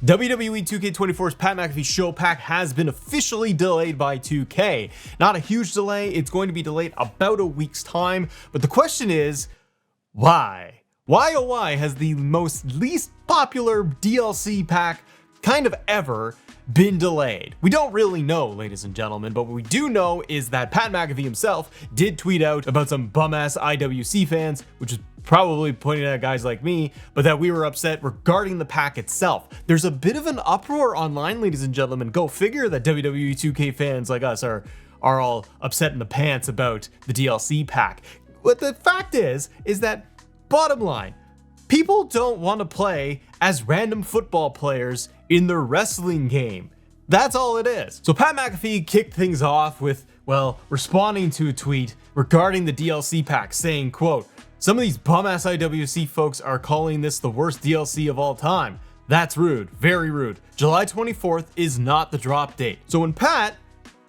WWE 2K24's Pat McAfee Show Pack has been officially delayed by 2K. Not a huge delay, it's going to be delayed about a week's time, but the question is, why? Why oh why has the least popular DLC pack kind of ever been delayed? We don't really know, ladies and gentlemen, but what we do know is that Pat McAfee himself did tweet out about some bum-ass IWC fans, which is probably pointing at guys like me, but that we were upset regarding the pack itself. There's a bit of an uproar online, ladies and gentlemen. Go figure that WWE 2K fans like us are all upset in the pants about the DLC pack. What the fact is that, bottom line, people don't want to play as random football players in the wrestling game. That's all it is. So Pat McAfee kicked things off with, well, responding to a tweet regarding the DLC pack saying, quote, "Some of these bum-ass IWC folks are calling this the worst DLC of all time. That's rude, very rude. July 24th is not the drop date." So when Pat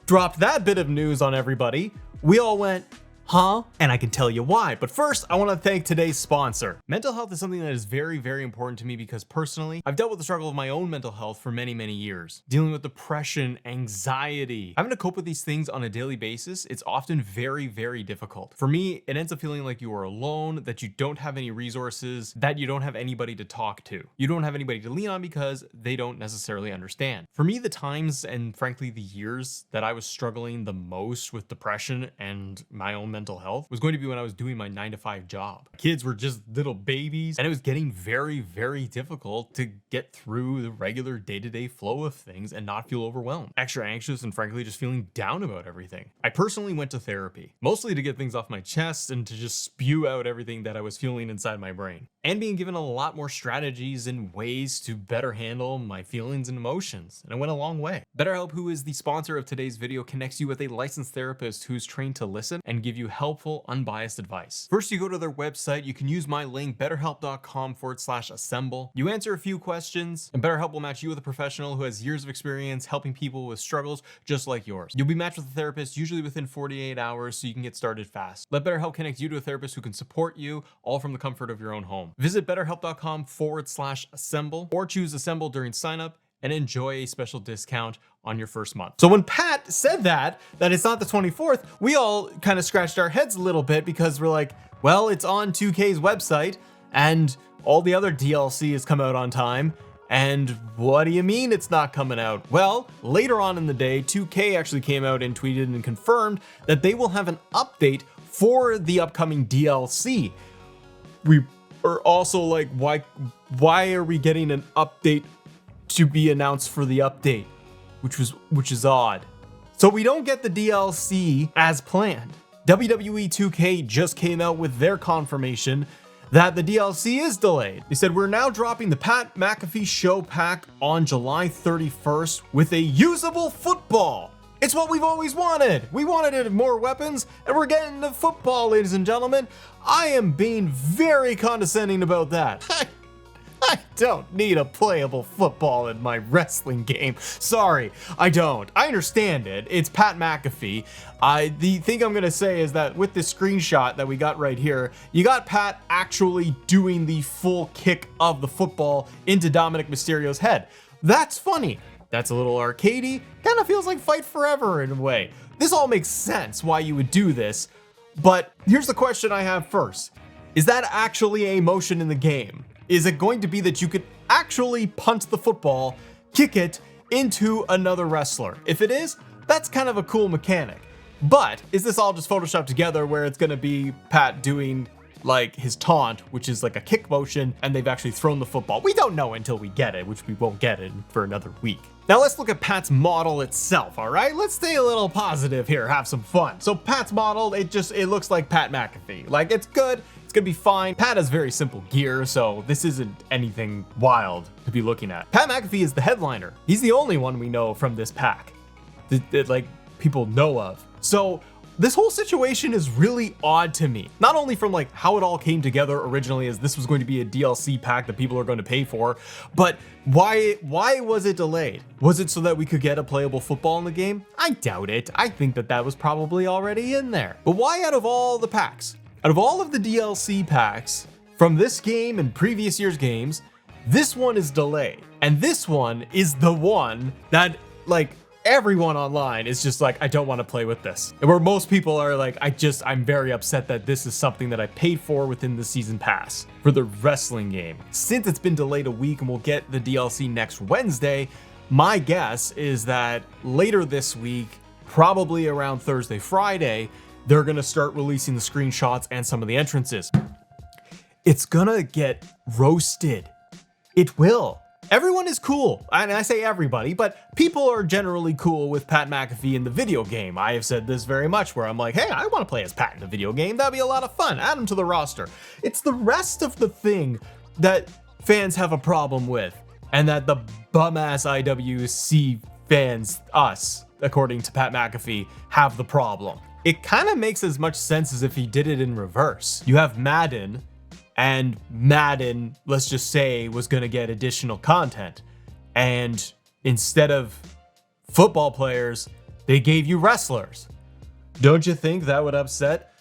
dropped that bit of news on everybody, we all went, huh? And I can tell you why. But first, I want to thank today's sponsor. Mental health is something that is very, very important to me because personally, I've dealt with the struggle of my own mental health for many, many years. Dealing with depression, anxiety, having to cope with these things on a daily basis, it's often very, very difficult. For me, it ends up feeling like you are alone, that you don't have any resources, that you don't have anybody to talk to. You don't have anybody to lean on because they don't necessarily understand. For me, the times and frankly the years that I was struggling the most with depression and my own mental health was going to be when I was doing my 9-to-5 job. Kids were just little babies, and it was getting very, very difficult to get through the regular day-to-day flow of things and not feel overwhelmed, extra anxious, and frankly just feeling down about everything. I personally went to therapy, mostly to get things off my chest and to just spew out everything that I was feeling inside my brain, and being given a lot more strategies and ways to better handle my feelings and emotions, and it went a long way. BetterHelp, who is the sponsor of today's video, connects you with a licensed therapist who's trained to listen and give you helpful, unbiased advice. First, you go to their website. You can use my link, betterhelp.com/assemble. You answer a few questions, and BetterHelp will match you with a professional who has years of experience helping people with struggles just like yours. You'll be matched with a therapist usually within 48 hours, so you can get started fast. Let BetterHelp connect you to a therapist who can support you, all from the comfort of your own home. Visit betterhelp.com/assemble or choose Assemble during sign up and enjoy a special discount on your first month. So when Pat said that it's not the 24th, we all kind of scratched our heads a little bit because we're like, well, it's on 2K's website and all the other DLC has come out on time. And what do you mean it's not coming out? Well, later on in the day, 2K actually came out and tweeted and confirmed that they will have an update for the upcoming DLC. We are also like, why are we getting an update to be announced for the update, which is odd. So we don't get the DLC as planned. WWE 2K just came out with their confirmation that the DLC is delayed. They said, we're now dropping the Pat McAfee Show Pack on July 31st with a usable football. It's what we've always wanted. We wanted more weapons, and we're getting the football, ladies and gentlemen. I am being very condescending about that. I don't need a playable football in my wrestling game. Sorry, I don't. I understand it. It's Pat McAfee. The thing I'm gonna say is that with this screenshot that we got right here, you got Pat actually doing the full kick of the football into Dominic Mysterio's head. That's funny. That's a little arcadey. Kind of feels like Fight Forever in a way. This all makes sense why you would do this, but here's the question I have first. Is that actually a motion in the game? Is it going to be that you could actually punt the football, kick it into another wrestler? If it is, that's kind of a cool mechanic. But is this all just photoshopped together where it's gonna be Pat doing like his taunt, which is like a kick motion, and they've actually thrown the football? We don't know until we get it, which we won't get it for another week. Now let's look at Pat's model itself, all right? Let's stay a little positive here, have some fun. So Pat's model, it looks like Pat McAfee. Like, it's good. It's gonna be fine. Pat has very simple gear, so this isn't anything wild to be looking at. Pat McAfee is the headliner. He's the only one we know from this pack that like people know of. So this whole situation is really odd to me. Not only from like how it all came together originally as this was going to be a DLC pack that people are going to pay for, but why was it delayed? Was it so that we could get a playable football in the game? I doubt it. I think that was probably already in there. But why out of all the packs? Out of all of the DLC packs from this game and previous year's games, this one is delayed. And this one is the one that, like, everyone online is just like, I don't want to play with this. And where most people are like, I'm very upset that this is something that I paid for within the season pass for the wrestling game. Since it's been delayed a week and we'll get the DLC next Wednesday, my guess is that later this week, probably around Thursday, Friday, they're gonna start releasing the screenshots and some of the entrances. It's gonna get roasted. It will. Everyone is cool, and I say everybody, but people are generally cool with Pat McAfee in the video game. I have said this very much where I'm like, hey, I want to play as Pat in the video game. That'd be a lot of fun. Add him to the roster. It's the rest of the thing that fans have a problem with, and that the bum-ass IWC fans, us, according to Pat McAfee, have the problem. It kind of makes as much sense as if he did it in reverse. You have Madden, and Madden, let's just say, was going to get additional content. And instead of football players, they gave you wrestlers. Don't you think that would upset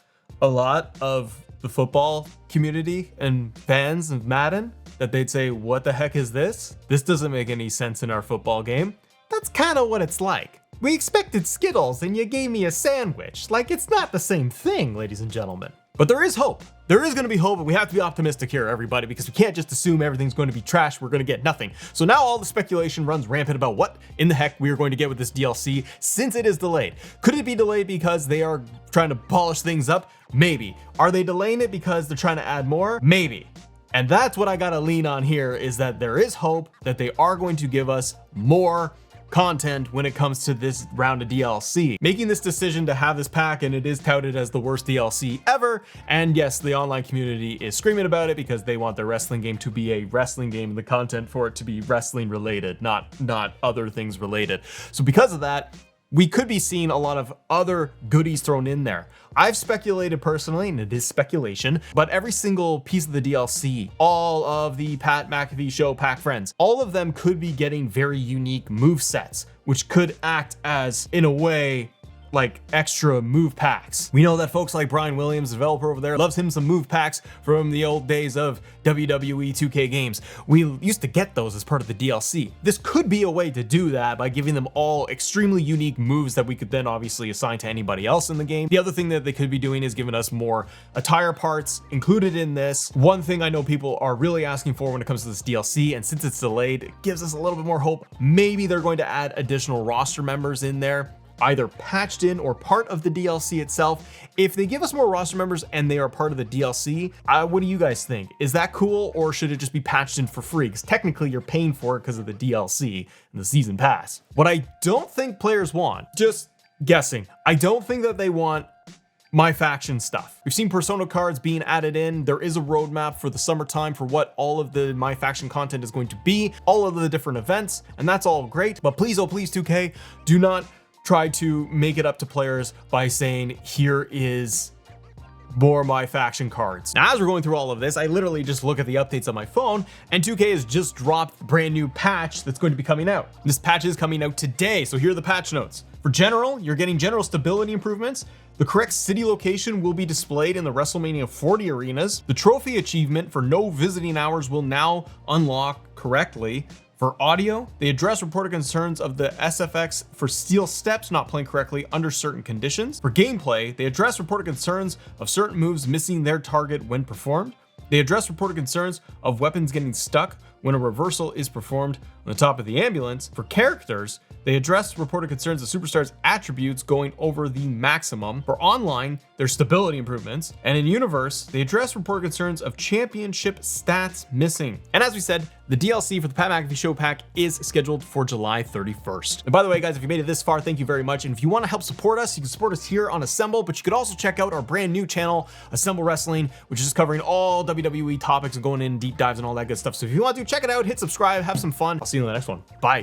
a lot of the football community and fans of Madden? That they'd say, what the heck is this? This doesn't make any sense in our football game. That's kind of what it's like. We expected Skittles and you gave me a sandwich. Like, it's not the same thing, ladies and gentlemen. But there is hope. There is going to be hope, but we have to be optimistic here, everybody, because we can't just assume everything's going to be trash. We're going to get nothing. So now all the speculation runs rampant about what in the heck we are going to get with this DLC since it is delayed. Could it be delayed because they are trying to polish things up? Maybe. Are they delaying it because they're trying to add more? Maybe. And that's what I got to lean on here, is that there is hope that they are going to give us more content when it comes to this round of DLC. Making this decision to have this pack, and it is touted as the worst DLC ever, and yes, the online community is screaming about it because they want their wrestling game to be a wrestling game and the content for it to be wrestling related, not other things related. So because of that, we could be seeing a lot of other goodies thrown in there. I've speculated personally, and it is speculation, but every single piece of the DLC, all of the Pat McAfee Show pack friends, all of them could be getting very unique move sets, which could act as, in a way, like extra move packs. We know that folks like Brian Williams, the developer over there, loves him some move packs from the old days of WWE 2K games. We used to get those as part of the DLC. This could be a way to do that by giving them all extremely unique moves that we could then obviously assign to anybody else in the game. The other thing that they could be doing is giving us more attire parts included in this. One thing I know people are really asking for when it comes to this DLC, and since it's delayed, it gives us a little bit more hope. Maybe they're going to add additional roster members in there, either patched in or part of the DLC itself. If they give us more roster members and they are part of the DLC, what do you guys think? Is that cool, or should it just be patched in for free? Because technically you're paying for it because of the DLC and the season pass. What I don't think players want, just guessing, I don't think that they want My Faction stuff. We've seen Persona cards being added in. There is a roadmap for the summertime for what all of the My Faction content is going to be, all of the different events, and that's all great. But please, oh please, 2K, do not try to make it up to players by saying, here is more My Faction cards. Now, as we're going through all of this, I literally just look at the updates on my phone, and 2K has just dropped a brand new patch that's going to be coming out. This patch is coming out today, so here are the patch notes. For general, you're getting general stability improvements. The correct city location will be displayed in the WrestleMania 40 arenas. The trophy achievement for no visiting hours will now unlock correctly. For audio, they address reported concerns of the SFX for steel steps not playing correctly under certain conditions. For gameplay, they address reported concerns of certain moves missing their target when performed. They address reported concerns of weapons getting stuck when a reversal is performed on the top of the ambulance. For characters, they address reported concerns of superstars' attributes going over the maximum. For online, there's stability improvements. And in universe, they address reported concerns of championship stats missing. And as we said, the DLC for the Pat McAfee Show pack is scheduled for July 31st. And by the way, guys, if you made it this far, thank you very much. And if you want to help support us, you can support us here on Assemble, but you could also check out our brand new channel, Assemble Wrestling, which is covering all WWE topics and going in deep dives and all that good stuff. So if you want to, check it out, hit subscribe, have some fun. I'll see you in the next one. Bye.